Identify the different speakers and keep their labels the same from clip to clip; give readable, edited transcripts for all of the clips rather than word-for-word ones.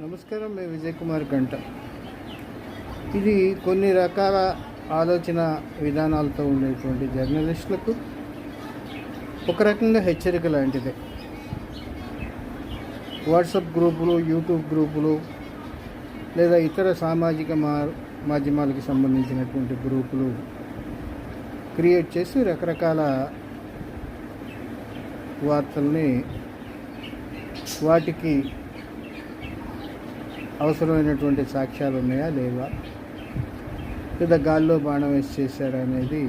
Speaker 1: నమస్కారం. మేము విజయ్ కుమార్ గంట. ఇది కొన్ని రకాల ఆలోచన విధానాలతో ఉండేటువంటి జర్నలిస్టులకు ఒక రకంగా హెచ్చరిక లాంటిదే. వాట్సాప్ గ్రూపులు, యూట్యూబ్ గ్రూపులు లేదా ఇతర సామాజిక మాధ్యమాలకు సంబంధించినటువంటి గ్రూపులు క్రియేట్ చేసి రకరకాల వార్తల్ని వాటికి అవసరమైనటువంటి సాక్ష్యాలు ఉన్నాయా లేవా, లేదా గాల్లో బాణం వేసి చేశారా అనేది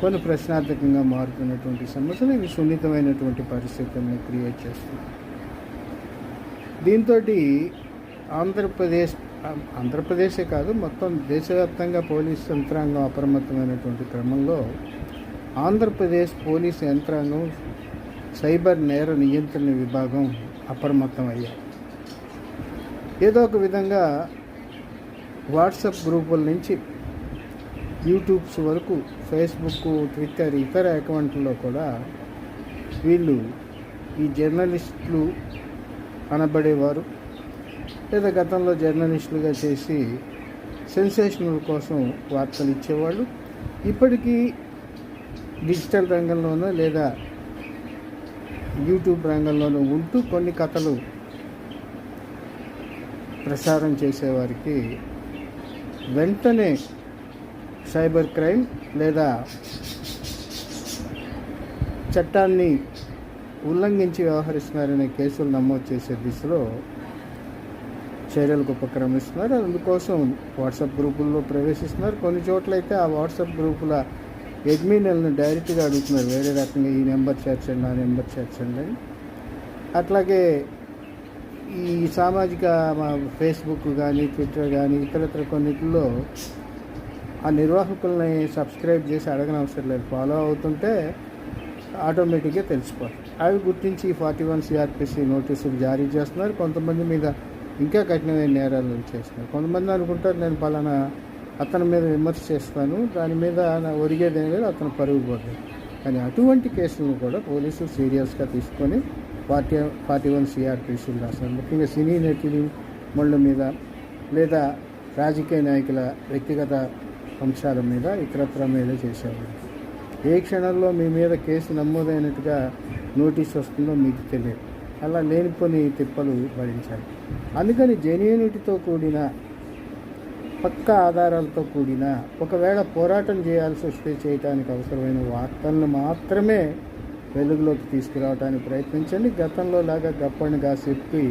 Speaker 1: కొన్ని ప్రశ్నార్థకంగా మారుతున్నటువంటి సమస్యలు. ఇవి సున్నితమైనటువంటి పరిస్థితులను క్రియేట్ చేస్తుంది. దీంతో ఆంధ్రప్రదేశే కాదు, మొత్తం దేశవ్యాప్తంగా పోలీస్ యంత్రాంగం అప్రమత్తమైనటువంటి క్రమంలో ఆంధ్రప్రదేశ్ పోలీస్ యంత్రాంగం సైబర్ నేర నియంత్రణ విభాగం అప్రమత్తమయ్యారు. ఏదో ఒక విధంగా వాట్సాప్ గ్రూపుల నుంచి యూట్యూబ్స్ వరకు ఫేస్బుక్, ట్విట్టర్, ఇతర అకౌంట్లలో కూడా వీళ్ళు ఈ జర్నలిస్టులు అనబడేవారు లేదా గతంలో జర్నలిస్టులుగా చేసి సెన్సేషనల్ కోసం వార్తలు ఇచ్చేవాళ్ళు ఇప్పటికీ డిజిటల్ రంగంలోనూ లేదా యూట్యూబ్ రంగంలోనూ ఉంటూ కొన్ని కథలు ప్రసారం చేసేవారికి వెంటనే సైబర్ క్రైమ్ లేదా చట్టాన్ని ఉల్లంఘించి వ్యవహరిస్తున్నారనే కేసులు నమోదు చేసే దిశలో చర్యలకు ఉపక్రమిస్తున్నారు. అందుకోసం వాట్సాప్ గ్రూపుల్లో ప్రవేశిస్తున్నారు. కొన్ని చోట్ల అయితే ఆ వాట్సాప్ గ్రూపుల అడ్మిన్లను డైరెక్ట్గా అడుగుతున్నారు, వేరే రకంగా ఈ నెంబర్ చేర్చండి, ఆ నెంబర్ చేర్చండి అని. అట్లాగే ఈ సామాజిక ఫేస్బుక్ కానీ, ట్విట్టర్ కానీ, ఇతరత్ర కొన్నిటిలో ఆ నిర్వాహకుల్ని సబ్స్క్రైబ్ చేసి అడగనవసరం లేదు, ఫాలో అవుతుంటే ఆటోమేటిక్గా తెలిసిపోతుంది. అవి గుర్తించి 41 CRPC నోటీసులు జారీ చేస్తున్నారు. కొంతమంది మీద ఇంకా కఠినమైన నేరాలు చేస్తున్నారు. కొంతమంది అనుకుంటారు, నేను పలానా అతని మీద విమర్శ చేస్తాను, దాని మీద ఒరిగేదేం లేదు, అతను పరుగు పోతుంది. కానీ అటువంటి కేసులను కూడా పోలీసులు సీరియస్గా తీసుకొని 41 CRPCలు రాస్తారు. ముఖ్యంగా సినీ నటుల మీద లేదా రాజకీయ నాయకుల వ్యక్తిగత అంశాల మీద, ఇతరత్ర మీద చేసేవారు. ఏ క్షణంలో మీ మీద కేసు నమోదైనట్టుగా నోటీస్ వస్తుందో మీకు తెలియదు. అలా లేనిపోని తిప్పలు భరించాలి. అందుకని జెన్యూనిటీతో కూడిన, పక్కా ఆధారాలతో కూడిన, ఒకవేళ పోరాటం చేయాల్సి వస్తే చేయడానికి అవసరమైన వార్తలను మాత్రమే వెలుగులోకి తీసుకురావడానికి ప్రయత్నించండి. గతంలో లాగా గప్పని గాసిప్కి